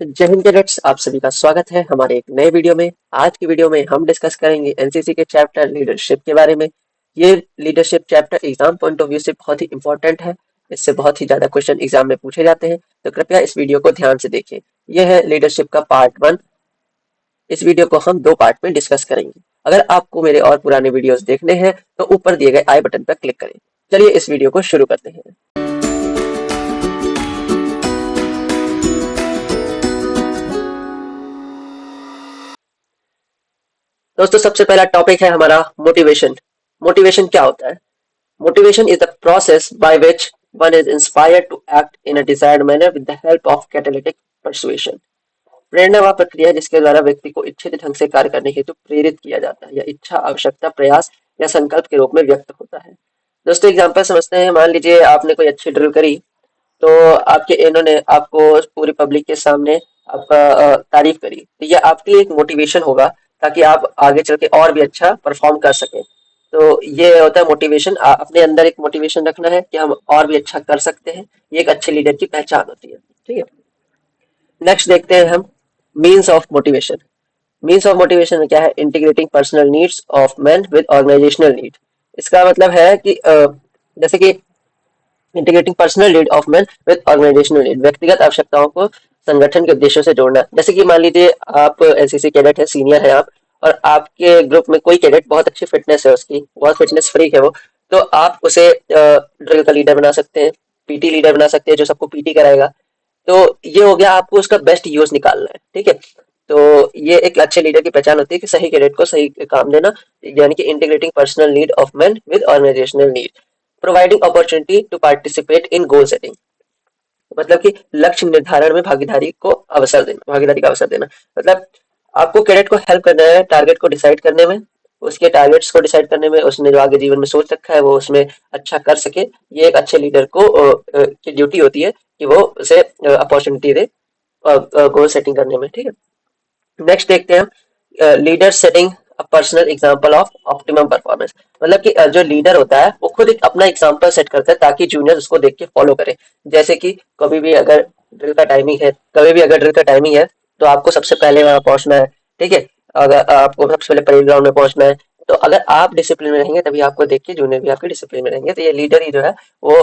जय हिंद कैडेट्स, आप सभी का स्वागत है हमारे एक नए वीडियो में। आज की वीडियो में हम डिस्कस करेंगे एनसीसी के चैप्टर लीडरशिप के बारे में। ये leadership chapter exam point of view से बहुत ही इंपॉर्टेंट है। इससे बहुत ही ज्यादा क्वेश्चन एग्जाम में पूछे जाते हैं, तो कृपया इस वीडियो को ध्यान से देखें। यह है लीडरशिप का पार्ट 1। इस वीडियो को हम 2 पार्ट में डिस्कस करेंगे। अगर आपको मेरे और पुराने वीडियोस देखने हैं तो ऊपर दिए गए आई बटन पर क्लिक करें। चलिए इस वीडियो को शुरू करते हैं। दोस्तों, सबसे पहला टॉपिक है हमारा मोटिवेशन। मोटिवेशन क्या होता है? Motivation is the process by which one is inspired to act in a desired manner with the help of catalytic persuasion. प्रेरणा वह प्रक्रिया है जिसके द्वारा व्यक्ति को इच्छित ढंग से कार्य करने हेतु प्रेरित किया जाता है या इच्छा, आवश्यकता, प्रयास या संकल्प के रूप में व्यक्त होता है। दोस्तों, एग्जाम्पल समझते हैं। मान लीजिए आपने कोई अच्छी ड्रिल करी, तो आपके इन्होंने आपको पूरी पब्लिक के सामने आपका तारीफ करी, तो यह आपके लिए एक मोटिवेशन होगा ताकि आप आगे चल के और भी अच्छा परफॉर्म कर सकें। तो ये होता है मोटिवेशन। अपने अंदर एक मोटिवेशन रखना है कि हम और भी अच्छा कर सकते हैं। ये एक अच्छे लीडर की पहचान होती है। ठीक है, नेक्स्ट देखते हैं हम means of motivation. Means of motivation में क्या है? Integrating personal needs of man with organisational need. इसका मतलब है कि जैसे कि integrating personal need of man with organisational need, व्यक्तिगत आवश्यकताओं को संगठन के उद्देश्यों से जोड़ना। जैसे कि मान लीजिए आप एनसीसी कैडेट है, सीनियर है आप, और आपके ग्रुप में कोई कैडेट बहुत अच्छी फिटनेस है, उसकी बहुत फिटनेस फ्रीक है वो, तो आप उसे ड्रिल का लीडर बना सकते हैं, पीटी लीडर बना सकते हैं जो सबको पीटी कराएगा। तो ये हो गया, आपको उसका बेस्ट यूज निकालना है। ठीक है, तो ये एक अच्छे लीडर की पहचान होती है कि सही कैडेट को सही काम देना, यानी कि integrating personal need of man with organisational need. Providing opportunity to participate in goal setting, मतलब कि लक्ष्य निर्धारण में भागीदारी का अवसर देना। मतलब आपको कैडेट को हेल्प करना है टारगेट को डिसाइड करने में, उसके टारगेट्स को डिसाइड करने में, उसने जो आगे जीवन में सोच रखा है वो उसमें अच्छा कर सके। ये एक अच्छे लीडर को की ड्यूटी होती है कि वो उसे अपॉर्चुनिटी दे गोल सेटिंग करने में। ठीक है, नेक्स्ट देखते हैं leader setting a personal example of optimum performance. मतलब कि जो लीडर होता है वो खुद एक अपना एग्जांपल सेट करता है ताकि जूनियर उसको देख के फॉलो करे। जैसे कि कभी भी अगर ड्रिल का टाइमिंग है तो आपको सबसे पहले वहां पहुंचना है। ठीक है, अगर आपको सबसे पहले परेड ग्राउंड में पहुंचना है, तो अगर आप डिसिप्लिन में रहेंगे तभी आपको देख के जूनियर भी आपके डिसिप्लिन में रहेंगे। तो ये लीडर ही जो है वो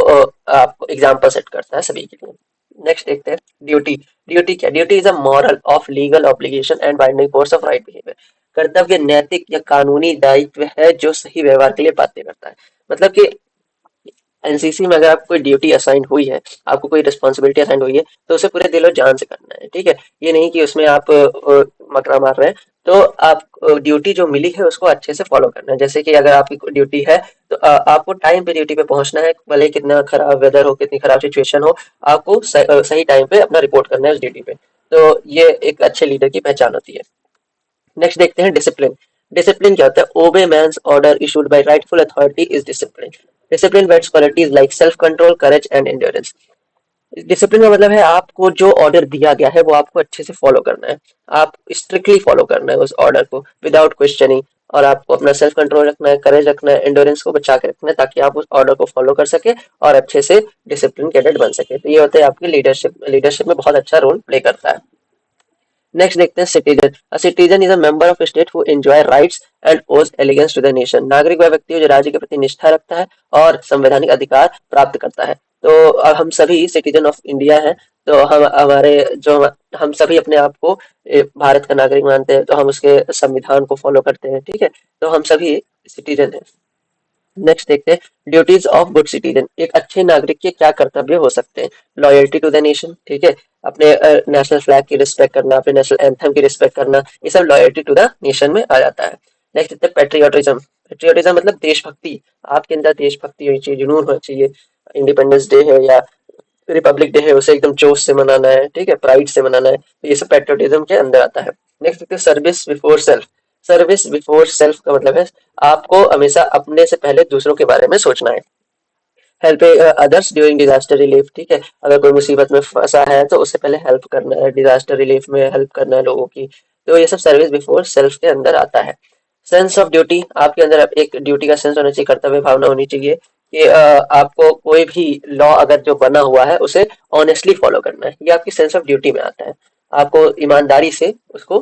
आपको एग्जाम्पल सेट करता है सभी के लिए। नेक्स्ट देखते हैं ड्यूटी। ड्यूटी क्या? Duty is a moral of legal obligation and binding force of right behaviour. कर्तव्य नैतिक या कानूनी दायित्व है जो सही व्यवहार के लिए बाध्य करता है। मतलब कि एनसीसी में अगर आपको कोई ड्यूटी असाइन हुई है, आपको कोई रिस्पॉन्सिबिलिटी असाइन हुई है, तो उसे पूरे दिलो जान से करना है। ठीक है, ये नहीं कि उसमें आप मकरा मार रहे हैं। तो आप ड्यूटी जो मिली है उसको अच्छे से फॉलो करना है। जैसे कि अगर आपकी ड्यूटी है तो आपको टाइम पे ड्यूटी पे पहुंचना है, भले कितना खराब वेदर हो, कितनी खराब सिचुएशन हो, आपको सही टाइम पे अपना रिपोर्ट करना है उस ड्यूटी पे। तो ये एक अच्छे लीडर की पहचान होती है। नेक्स्ट देखते हैं डिसिप्लिन। डिसिप्लिन क्या होता है? Obey man's order issued by rightful authority is discipline. Discipline whets qualities like self control, courage and endurance. Discipline का मतलब है आपको जो ऑर्डर दिया गया है वो आपको अच्छे से फॉलो करना है। आप स्ट्रिक्टली फॉलो करना है उस ऑर्डर को विदाउट क्वेश्चनिंग, और आपको अपना सेल्फ कंट्रोल रखना है, करेज रखना है, एंडोरेंस को बचा के रखना है ताकि आप उस ऑर्डर को फॉलो कर सके और अच्छे से डिसिप्लिन कैडेट बन सके। तो ये होता है आपकी लीडरशिप। लीडरशिप में बहुत अच्छा रोल प्ले करता है। नेक्स्ट देखते हैं citizen. A citizen is a member of state who enjoy rights and ओज एलिगेंस टू द नेशन। नागरिक वह व्यक्ति है जो राज्य के प्रति निष्ठा रखता है और संवैधानिक अधिकार प्राप्त करता है। तो हम सभी सिटीजन ऑफ इंडिया हैं। तो हम सभी अपने आप को भारत का नागरिक मानते हैं, तो हम उसके संविधान को फॉलो करते हैं। ठीक है, तो हम सभी सिटीजन हैं। नेक्स्ट देखते हैं ड्यूटीज ऑफ गुड सिटीजन। एक अच्छे नागरिक के क्या कर्तव्य हो सकते हैं? लॉयल्टी टू द नेशन, ठीक है, अपने नेशनल फ्लैग की रिस्पेक्ट करना, अपने नेशनल एंथम की रिस्पेक्ट करना, ये सब लॉयल्टी टू द नेशन में आ जाता है। नेक्स्ट देखते हैं पेट्रियोटिज्म। पेट्रियोटिज्म मतलब देशभक्ति। आपके अंदर देशभक्ति होनी चाहिए, जुनून होना चाहिए। इंडिपेंडेंस डे है या रिपब्लिक डे है, उसे एकदम जोश से मनाना है। ठीक है, प्राइड से मनाना है। तो ये सब पेट्रियोटिज्म के अंदर आता है। नेक्स्ट देखते हैं service before self. Service before self का मतलब है आपको हमेशा अपने से पहले दूसरों के बारे में सोचना है। Help others during disaster relief. ठीक है, अगर कोई मुसीबत में फंसा है तो उससे पहले हेल्प करना है, डिजास्टर रिलीफ में हेल्प करना है लोगों की। तो ये सब सर्विस बिफोर सेल्फ के अंदर आता है। सेंस ऑफ ड्यूटी, आपके अंदर एक ड्यूटी का सेंस होना चाहिए, कर्तव्य भावना होनी चाहिए कि आपको कोई भी लॉ अगर जो बना हुआ है उसे ऑनेस्टली फॉलो करना है। ये आपकी सेंस ऑफ ड्यूटी में आता है। आपको ईमानदारी से उसको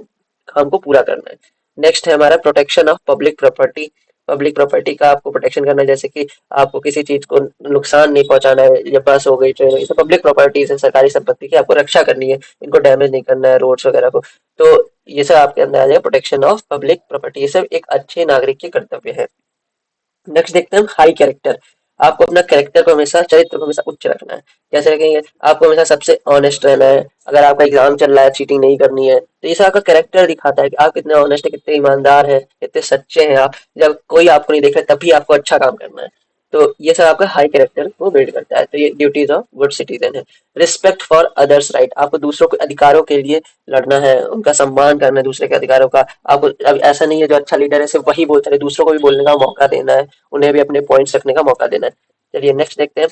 काम को पूरा करना है। नेक्स्ट है हमारा protection of public property. Public property का आपको प्रोटेक्शन करना है, जैसे कि आपको किसी चीज को नुकसान नहीं पहुंचाना है, या बस हो गई, ट्रेन हो गई, तो पब्लिक प्रॉपर्टीज है, सरकारी संपत्ति की आपको रक्षा करनी है, इनको डैमेज नहीं करना है, रोड्स वगैरह को। तो ये सब आपके अंदर आ जाएगा, प्रोटेक्शन ऑफ पब्लिक प्रॉपर्टी। ये सब एक अच्छे नागरिक के कर्तव्य है। नेक्स्ट देखते हैं हम हाई कैरेक्टर। आपको अपना कैरेक्टर को हमेशा, चरित्र को हमेशा उच्च रखना है। कैसे रखेंगे? आपको हमेशा सबसे ऑनेस्ट रहना है। अगर आपका एग्जाम चल रहा है, चीटिंग नहीं करनी है, तो ये सब आपका कैरेक्टर दिखाता है कि आप कितने ऑनेस्ट है, कितने ईमानदार हैं, कितने सच्चे हैं आप। जब कोई आपको नहीं देख रहा तभी आपको अच्छा काम करना है। तो ये सब आपका हाई कैरेक्टर को बिल्ड करता है। तो ये ड्यूटीज ऑफ गुड सिटीजन है। Respect for others right. आपको दूसरों के अधिकारों के लिए लड़ना है, उनका सम्मान करना है, दूसरे के अधिकारों का। आपको अब ऐसा नहीं है जो अच्छा लीडर है सिर्फ वही बोलता है, दूसरों को भी बोलने का मौका देना है, उन्हें भी अपने पॉइंट्स रखने का मौका देना है। चलिए नेक्स्ट देखते हैं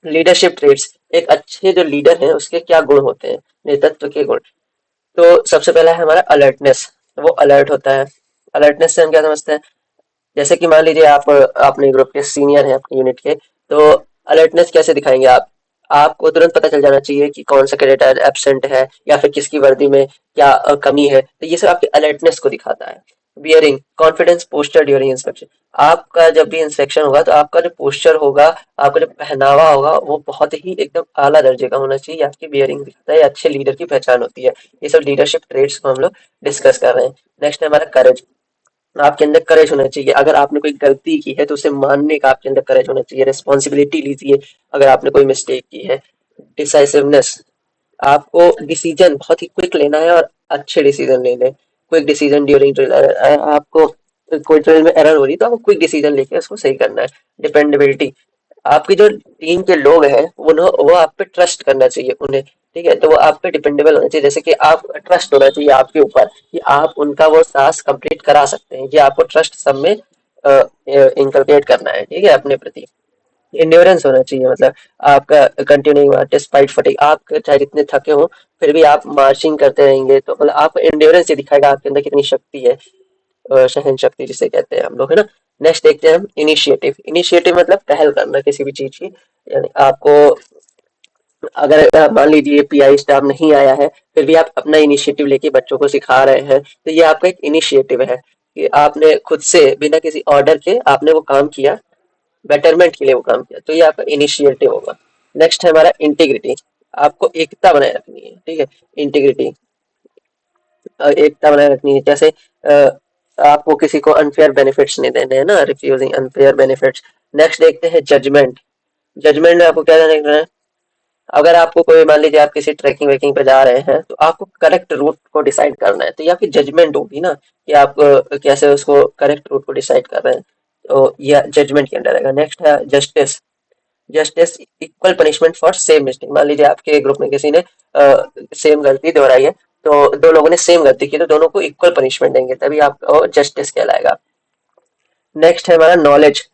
लीडरशिप ट्रेट्स। एक अच्छे जो लीडर हैं उसके क्या गुण होते हैं, नेतृत्व के गुण। तो सबसे पहला है हमारा अलर्टनेस। वो अलर्ट होता है। अलर्टनेस से हम क्या समझते हैं? जैसे कि मान लीजिए आप अपने ग्रुप के सीनियर हैं, अपने यूनिट के, तो अलर्टनेस कैसे दिखाएंगे आप? आपको तुरंत पता चल जाना चाहिए कि कौन सा कैडेट एब्सेंट है, या फिर किसकी वर्दी में क्या कमी है। तो ये सब आपके अलर्टनेस को दिखाता है। Bearing confidence poster during inspection. आपका जब भी इंस्पेक्शन होगा तो आपका जो पोस्चर होगा, आपका जो पहनावा होगा, वो बहुत ही एकदम आला दर्जे का होना चाहिए। आपकी बियरिंग दिखाता है, अच्छे लीडर की पहचान होती है। ये सब लीडरशिप ट्रेड्स को हम लोग डिस्कस कर रहे हैं। नेक्स्ट है हमारा करेज। आपके अंदर करेज होना चाहिए। अगर आपने कोई गलती की है तो उसे मानने का आपके अंदर करेज होना चाहिए। रिस्पॉन्सिबिलिटी लीजिए अगर आपने कोई मिस्टेक की है। डिसाइसिवनेस। आपको डिसीजन बहुत ही क्विक लेना है और अच्छे डिसीजन लेने। Quick decision during drill. आपको कोई ड्रिल में एरर हो रही है तो आपको क्विक डिसीजन लेके उसको सही करना है। डिपेंडेबिलिटी। आपकी जो टीम के लोग हैं वो आप पे ट्रस्ट करना चाहिए उन्हें। ठीक है, तो वो आप पे डिपेंडेबल होना चाहिए। जैसे कि आप ट्रस्ट होना चाहिए आपके ऊपर कि आप उनका वो टास्क कंप्लीट करा सकते हैं। ये आपको ट्रस्ट सब में इंकलकेट करना है, ठीक है, अपने प्रति। इंड्योरेंस होना चाहिए, मतलब आपका कंटिन्यूइंग डिस्पाइट फटीग। आप चाहे जितने थके हो फिर भी आप मार्चिंग करते रहेंगे, तो मतलब आपका इंड्योरेंस ये दिखाएगा आपके अंदर कितनी शक्ति है। सहन शक्ति जिसे कहते हैं हम लोग, है ना। नेक्स्ट देखते हैं हम इनिशिएटिव। इनिशिएटिव मतलब पहल करना किसी भी चीज की। यानी आपको अगर मान लीजिए पीआई स्टाफ नहीं आया है, फिर भी आप अपना इनिशिएटिव लेके बच्चों को सिखा रहे हैं, तो ये आपका एक इनिशिएटिव है कि आपने खुद से बिना किसी ऑर्डर के आपने वो काम किया, बेटरमेंट के लिए वो काम किया, तो ये आपका इनिशिएटिव होगा। नेक्स्ट है हमारा इंटीग्रिटी। आपको एकता बनाए रखनी है, ठीक है। इंटीग्रिटी, एकता बनाए रखनी है। जैसे आपको किसी को अनफेयर बेनिफिट्स नहीं देने हैं ना, रिफ्यूजिंग अनफेयर बेनिफिट्स। नेक्स्ट देखते हैं जजमेंट। जजमेंट में आपको क्या करना है? अगर आपको कोई, मान लीजिए आप किसी ट्रैकिंग वेकिंग पे जा रहे हैं, तो आपको करेक्ट रूट को डिसाइड करना है। तो ये आपकी जजमेंट होगी ना कि आप कैसे उसको करेक्ट रूट को डिसाइड कर रहे हैं। तो ये जजमेंट के अंदर आएगा। नेक्स्ट है justice. Justice equal punishment for same mistake. मान लीजिए आपके ग्रुप में किसी ने सेम गलती दोहराई है, तो दो लोगों ने सेम गलती की, तो दोनों को इक्वल पनिशमेंट देंगे, तभी आपको जस्टिस कहलाएगा। नेक्स्ट है हमारा नॉलेज।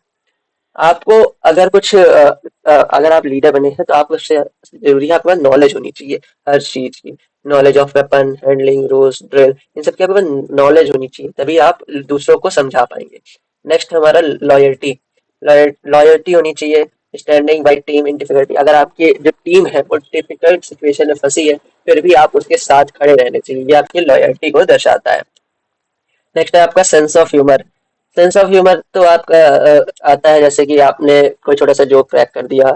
आपको अगर कुछ अगर आप लीडर बने हैं तो आप उससे जरूरी है आपके पास नॉलेज होनी चाहिए हर चीज की। Knowledge of weapon handling, rules, drill, इन सब की आपके पास नॉलेज होनी चाहिए, तभी आप दूसरों को समझा पाएंगे। नेक्स्ट हमारा लॉयल्टी। लॉयल्टी होनी चाहिए। Standing by team in difficulty. अगर आपकी जो टीम है वो डिफिकल्ट सिचुएशन में फंसी है, फिर भी आप उसके साथ खड़े रहने चाहिए, ये आपकी लॉयल्टी को दर्शाता है। नेक्स्ट है आपका sense of humour. Sense of humour तो आपका आता है जैसे कि आपने कोई छोटा सा जोक क्रैक कर दिया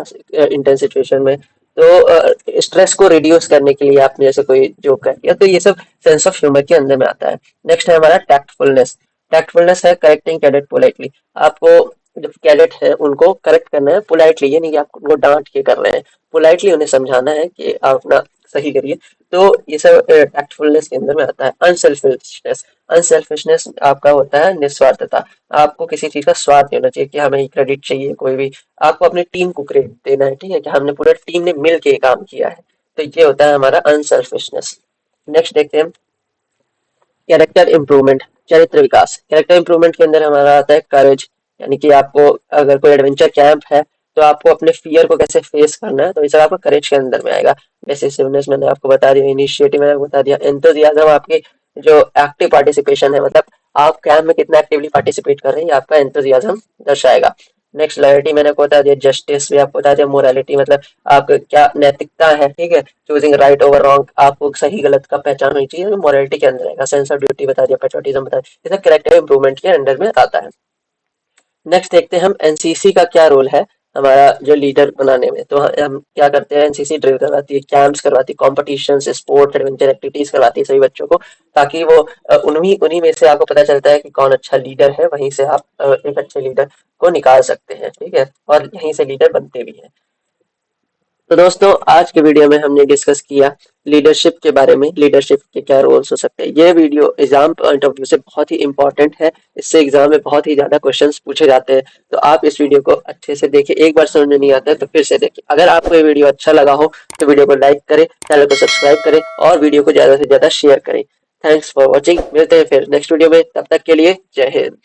इंटेंस सिचुएशन में, तो स्ट्रेस को रिड्यूस करने के लिए आपने जैसे कोई जोक क्रैक किया, तो ये सब सेंस ऑफ ह्यूमर के अंदर में आता है। नेक्स्ट है हमारा टैक्टफुलनेस। टैक्टफुलनेस है करेक्टिंग कैडेट पोलाइटली। आपको जो कैडेट है उनको करेक्ट करना है पोलाइटली, ये नहीं कि आप उनको डांट के कर रहे हैं, पोलाइटली उन्हें समझाना है कि आप अपना सही करिए। तो ये सब टैक्टफुलनेस के अंदर में आता है। अनसेल्फिशनेस। अनसेल्फिशनेस आपका होता है निस्वार्थता। आपको किसी चीज का स्वार्थ नहीं होना चाहिए कि हमें क्रेडिट चाहिए कोई भी। आपको अपनी टीम को क्रेडिट देना है, ठीक है, कि हमने पूरा टीम ने मिल के काम किया है। तो ये होता है हमारा अनसेल्फिशनेस। नेक्स्ट देखते हैं कैरेक्टर इंप्रूवमेंट, चरित्र विकास। कैरेक्टर इंप्रूवमेंट के अंदर हमारा आता है करेज। यानी कि आपको अगर कोई एडवेंचर कैंप है तो आपको अपने फियर को कैसे फेस करना है, तो ये सब आपका करेज के अंदर में आएगा। डिसिसिवनेस मैंने आपको बता दिया, इनिशिएटिव मैंने आपको बता दिया, एंथुसियाज्म आपकी जो एक्टिव पार्टिसिपेशन है, मतलब आप कैंप में कितना एक्टिवली पार्टिसिपेट कर रहे हैं, ये आपका एंथुसियाज्म दर्शाएगा। नेक्स्ट लॉयल्टी मैंने आपको बता दिया, जस्टिस भी आपको बता दिया, मोरालिटी मतलब आप क्या नैतिकता है, ठीक है, चूजिंग राइट ओवर रॉन्ग, आपको सही गलत का पहचान होनी चाहिए, मोरालिटी के अंदर आएगा, सेंस ऑफ ड्यूटी बता दिया, पेट्रियोटिज्म बता दिया, ये सब कैरेक्टर इंप्रूवमेंट के अंडर में आता है। नेक्स्ट देखते हैं हम एनसीसी का क्या रोल है हमारा जो लीडर बनाने में। तो हम क्या करते हैं, एनसीसी ड्रिल करवाती है, कैंप्स करवाती है, कॉम्पिटिशन, स्पोर्ट्स, एडवेंचर एक्टिविटीज करवाती है सभी बच्चों को, ताकि वो उन्हीं उन्हीं में से आपको पता चलता है कि कौन अच्छा लीडर है, वहीं से आप एक अच्छे लीडर को निकाल सकते हैं, ठीक है, और यहीं से लीडर बनते भी हैं। तो दोस्तों आज के वीडियो में हमने डिस्कस किया लीडरशिप के बारे में, लीडरशिप के क्या रोल्स हो सकते हैं। ये video exam point of view से बहुत ही इंपॉर्टेंट है, इससे एग्जाम में बहुत ही ज्यादा क्वेश्चंस पूछे जाते हैं। तो आप इस वीडियो को अच्छे से देखिए, एक बार समझ में नहीं आता है तो फिर से देखिए। अगर आपको ये वीडियो अच्छा लगा हो तो वीडियो को लाइक करें, चैनल को सब्सक्राइब करें और वीडियो को ज्यादा से ज्यादा शेयर करें। थैंक्स फॉर वॉचिंग, मिलते हैं फिर नेक्स्ट वीडियो में, तब तक के लिए जय हिंद।